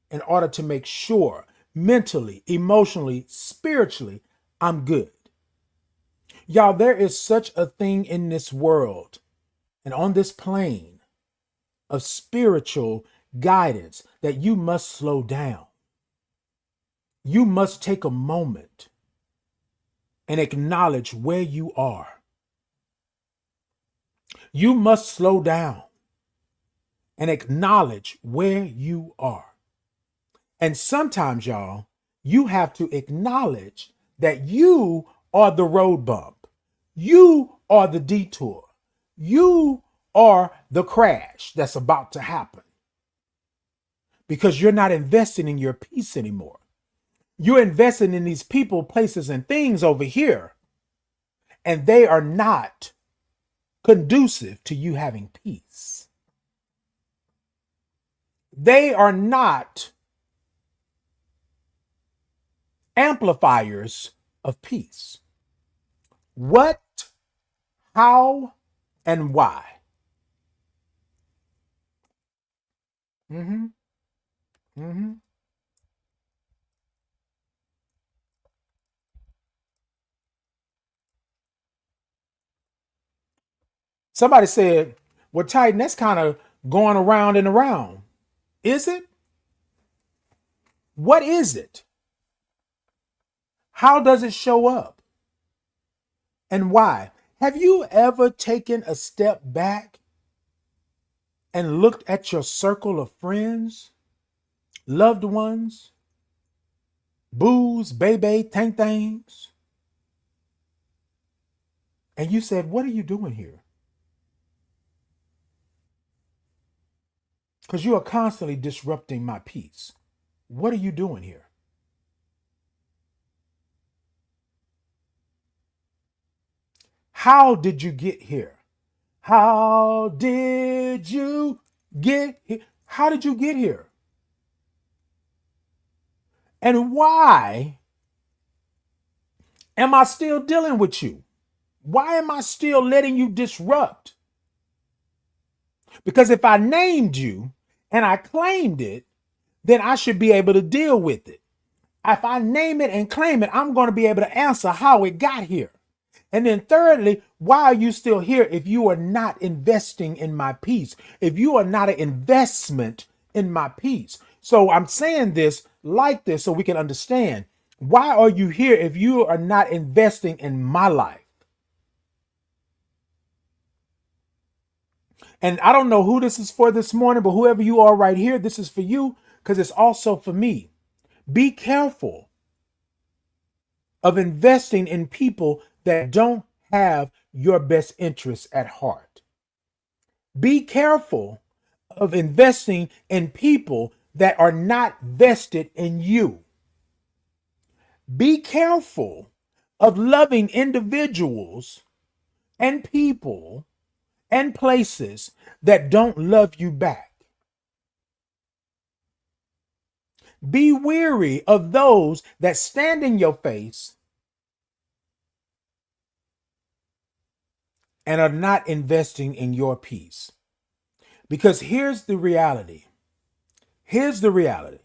in order to make sure mentally, emotionally, spiritually, I'm good. Y'all, there is such a thing in this world and on this plane of spiritual guidance that you must slow down. You must take a moment and acknowledge where you are. You must slow down and acknowledge where you are. And sometimes, y'all, you have to acknowledge that you are the road bump. You are the detour. You are the crash that's about to happen because you're not investing in your peace anymore. You're investing in these people, places, and things over here, and they are not conducive to you having peace. They are not amplifiers of peace. What, how, and why? Mm-hmm. Mm-hmm. Somebody said, well, Titan, that's kind of going around and around. Is it? What is it? How does it show up? And why? Have you ever taken a step back and looked at your circle of friends, loved ones, boos, baby, tank things, and you said, what are you doing here? Because you are constantly disrupting my peace. What are you doing here? How did you get here? How did you get here? How did you get here? And why am I still dealing with you? Why am I still letting you disrupt? Because if I named you and I claimed it, then I should be able to deal with it. If I name it and claim it, I'm going to be able to answer how it got here. And then thirdly, why are you still here if you are not investing in my peace? If you are not an investment in my peace? So I'm saying this like this so we can understand. Why are you here if you are not investing in my life? And I don't know who this is for this morning, but whoever you are right here, this is for you because it's also for me. Be careful of investing in people that don't have your best interests at heart. Be careful of investing in people that are not vested in you. Be careful of loving individuals and people and places that don't love you back. Be weary of those that stand in your face and are not investing in your peace. Because here's the reality. Here's the reality.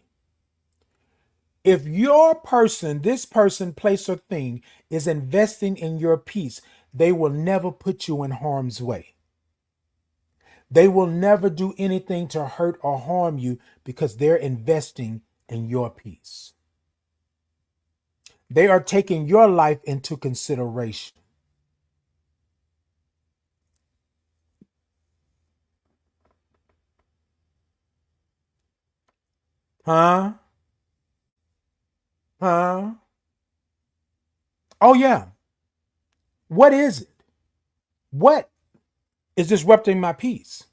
If your person, this person, place, or thing is investing in your peace, they will never put you in harm's way. They will never do anything to hurt or harm you because they're investing in your peace. They are taking your life into consideration. Huh? Huh? Oh, yeah. What is it? What is disrupting my peace?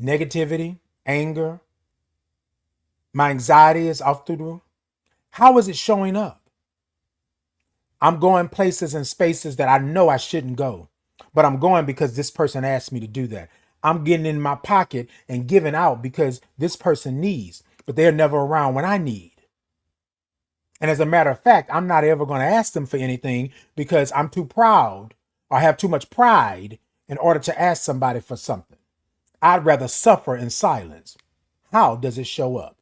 Negativity, anger, my anxiety is off the roof. How is it showing up? I'm going places and spaces that I know I shouldn't go, but I'm going because this person asked me to do that. I'm getting in my pocket and giving out because this person needs, but they're never around when I need. And as a matter of fact, I'm not ever going to ask them for anything because I'm too proud or have too much pride in order to ask somebody for something. I'd rather suffer in silence. How does it show up?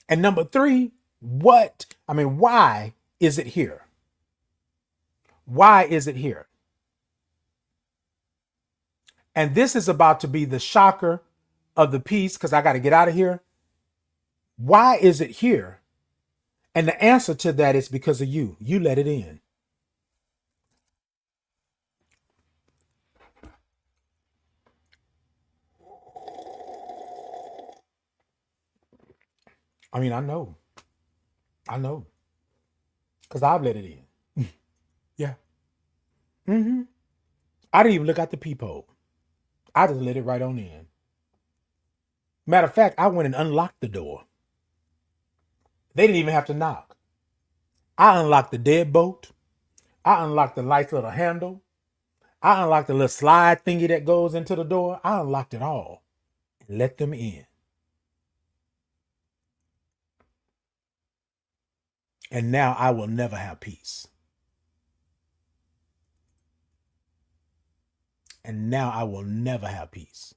And number three, why is it here? Why is it here? And this is about to be the shocker of the piece because I got to get out of here. Why is it here? And the answer to that is because of you. You let it in. I mean, I know, because I've let it in. Yeah. Mm-hmm. I didn't even look at the peephole. I just let it right on in. Matter of fact, I went and unlocked the door. They didn't even have to knock. I unlocked the deadbolt. I unlocked the nice little handle. I unlocked the little slide thingy that goes into the door. I unlocked it all and let them in. And now I will never have peace. And now I will never have peace.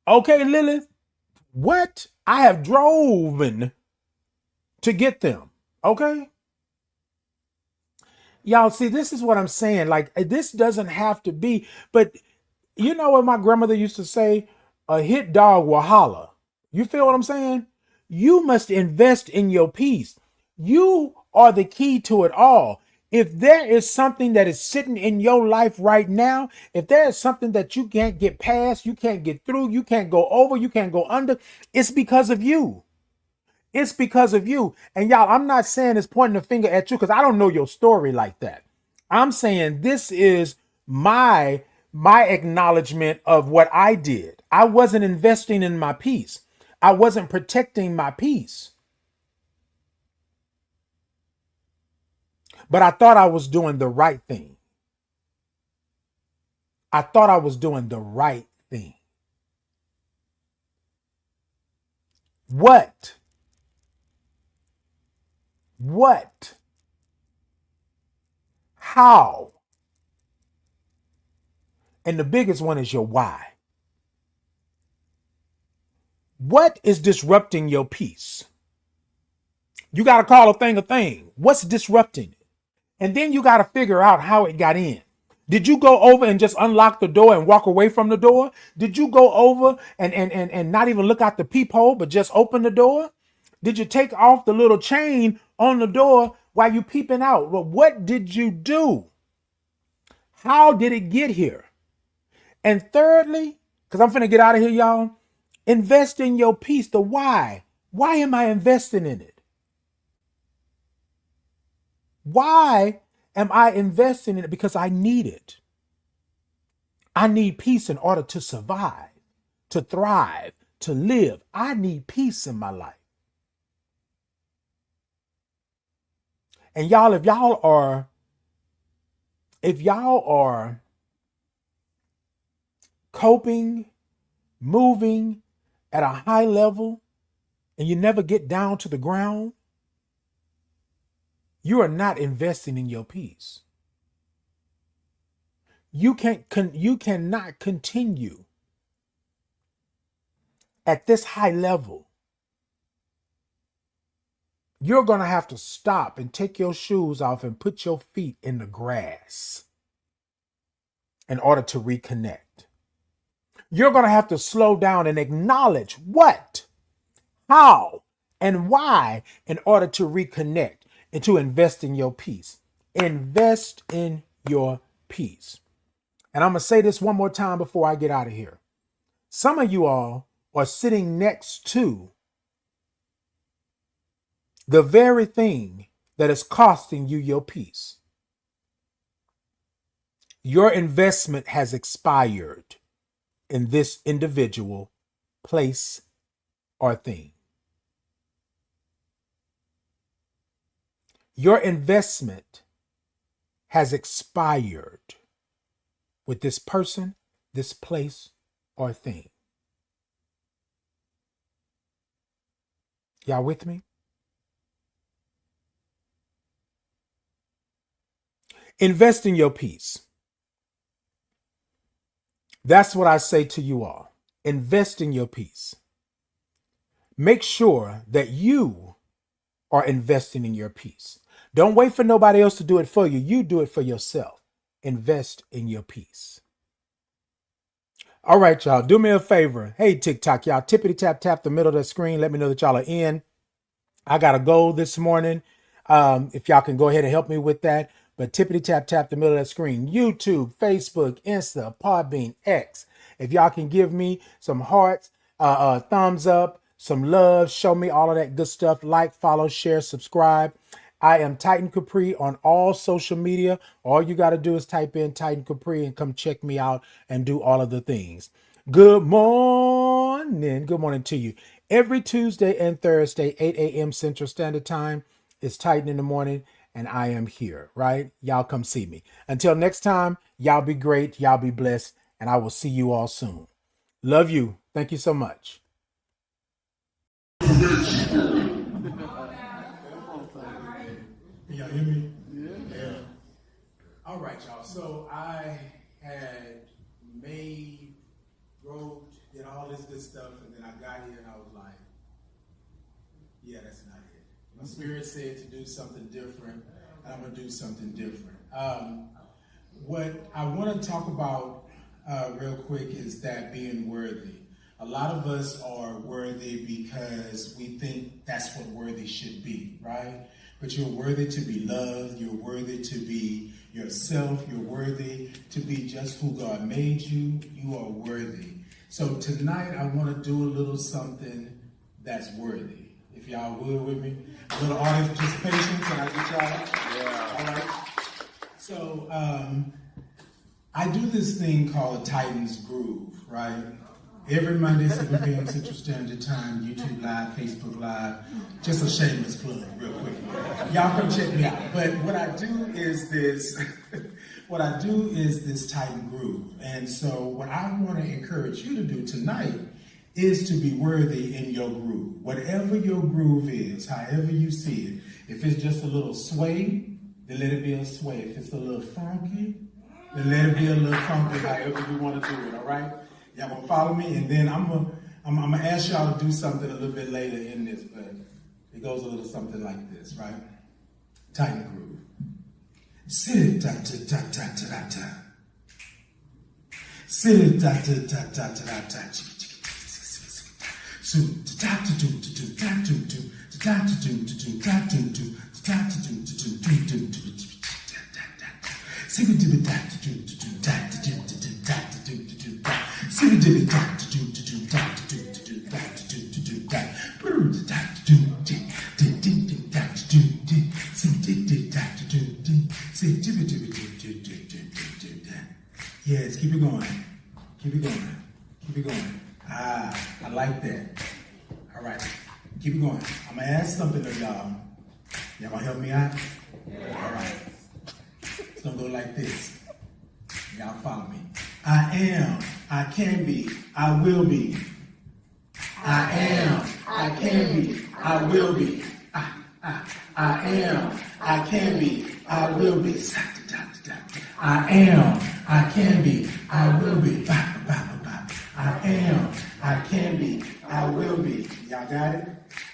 Okay, Lilith, what? I have driven to get them. Okay? Y'all see, this is what I'm saying. Like, this doesn't have to be, but you know what my grandmother used to say? A hit dog will holler. You feel what I'm saying? You must invest in your peace. You are the key to it all. If there is something that is sitting in your life right now, if there is something that you can't get past, you can't get through, you can't go over, you can't go under, it's because of you. It's because of you. And y'all, I'm not saying it's pointing a finger at you because I don't know your story like that. I'm saying this is my acknowledgement of what I did. I wasn't investing in my peace. I wasn't protecting my peace. But I thought I was doing the right thing. I thought I was doing the right thing. What? What? How? And the biggest one is your why. What is disrupting your peace? You got to call a thing. What's disrupting it? And then you got to figure out how it got in. Did you go over and just unlock the door and walk away from the door? Did you go over and not even look out the peephole, but just open the door? Did you take off the little chain on the door while you peeping out? Well, what did you do? How did it get here? And thirdly, because I'm finna get out of here, y'all, invest in your peace. The why. Why am I investing in it? Why am I investing in it? Because I need it. I need peace in order to survive, to thrive, to live. I need peace in my life. And y'all, if y'all are coping, moving at a high level, and you never get down to the ground, you are not investing in your peace. You cannot continue at this high level. You're going to have to stop and take your shoes off and put your feet in the grass. in order to reconnect. You're going to have to slow down and acknowledge what, how, and why in order to reconnect and to invest in your peace. Invest in your peace. And I'm going to say this one more time before I get out of here. Some of you all are sitting next to the very thing that is costing you your peace. Your investment has expired in this individual, place, or thing. Your investment has expired with this person, this place, or thing. Y'all with me? Invest in your peace. That's what I say to you all. Invest in your peace. Make sure that you are investing in your peace. Don't wait for nobody else to do it for you. You do it for yourself. Invest in your peace. All right, y'all. Do me a favor. Hey, TikTok, y'all. Tippity tap tap the middle of the screen. Let me know that y'all are in. I got a goal this morning. If y'all can go ahead and help me with that. But tippity tap tap the middle of that screen. YouTube, Facebook, Insta, Podbean, X. If y'all can give me some hearts, thumbs up, some love, show me all of that good stuff. Like, follow, share, subscribe. I am Titan Capri on all social media. All you got to do is type in Titan Capri and come check me out and do all of the things. Good morning. Good morning to you. Every Tuesday and Thursday, 8 a.m. Central Standard Time is Titan in the Morning. And I am here, right? Y'all come see me. Until next time, y'all be great. Y'all be blessed. And I will see you all soon. Love you. Thank you so much. Can y'all hear me? Yeah. All right, y'all. So I had wrote, did all this good stuff. And then I got here and I was like, yeah, that's not it. My spirit said to do something different, and I'm going to do something different. What I want to talk about real quick is that being worthy. A lot of us are worthy because we think that's what worthy should be, right? But you're worthy to be loved. You're worthy to be yourself. You're worthy to be just who God made you. You are worthy. So tonight I want to do a little something that's worthy. If y'all would with me. A little audience participation. Can I get y'all? Yeah. All right. So I do this thing called a Titans Groove, right? Every Monday, 7 p.m. Central Standard Time, YouTube Live, Facebook Live. Just a shameless plug, real quick. Y'all come check me out. But what I do is this. What I do is this Titan Groove. And so what I want to encourage you to do tonight is to be worthy in your groove. Whatever your groove is, however you see it. If it's just a little sway, then let it be a sway. If it's a little funky, then let it be a little funky, however you want to do it, all right? Y'all gonna follow me? And then I'm gonna ask y'all to do something a little bit later in this, but it goes a little something like this, right? Titan groove. Sit ta ta ta ta ta ta. Sit ta ta ta ta ta ta. So ta ta do do ta do do ta ta do do ta do do ta ta do do do do. Sing it to the ta do do ta do do ta do do ta. Sing it to the ta do do ta do do ta do do ta. Brr ta do do do ta do do. Sing it ta do do. Sing do do do. Yes, keep it going. Keep it going. Keep it going. Ah, I like that. All right, keep it going. I'm gonna ask something of y'all. Y'all gonna help me out? Yeah. All right. It's gonna go like this. Y'all follow me. I am, I can be, I will be. I am, I can be, I will be. I am, I can be, I will be. I am, I can be, I will be. I am, I can be, I will be. Y'all got it?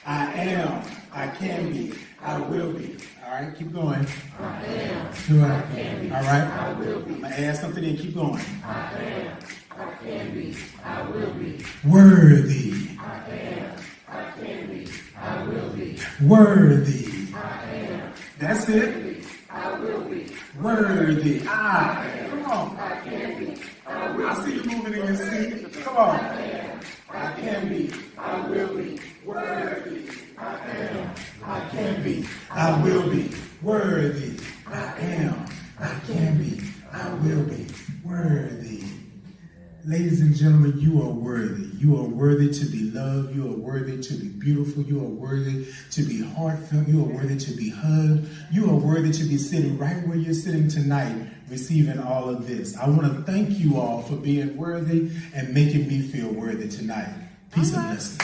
I am, I can be, I will be. All right, keep going. I am. Do I can be. All right. I will be. I'm going to add something in. Keep going. I am. I can be. I will be. Worthy. I am. I can be. I will be. Worthy. I am. That's it. I will be. Worthy. Ah, come on. I can be. I will I see you moving in your seat. Come on. I can be. I will be. Worthy. I am. I can be. I will be. Worthy. I am. I can be. I will be. Worthy. Ladies and gentlemen, you are worthy. You are worthy to be loved. You are worthy to be beautiful. You are worthy to be heartfelt. You are worthy to be hugged. You are worthy to be sitting right where you're sitting tonight, receiving all of this. I want to thank you all for being worthy and making me feel worthy tonight. Peace and blessings.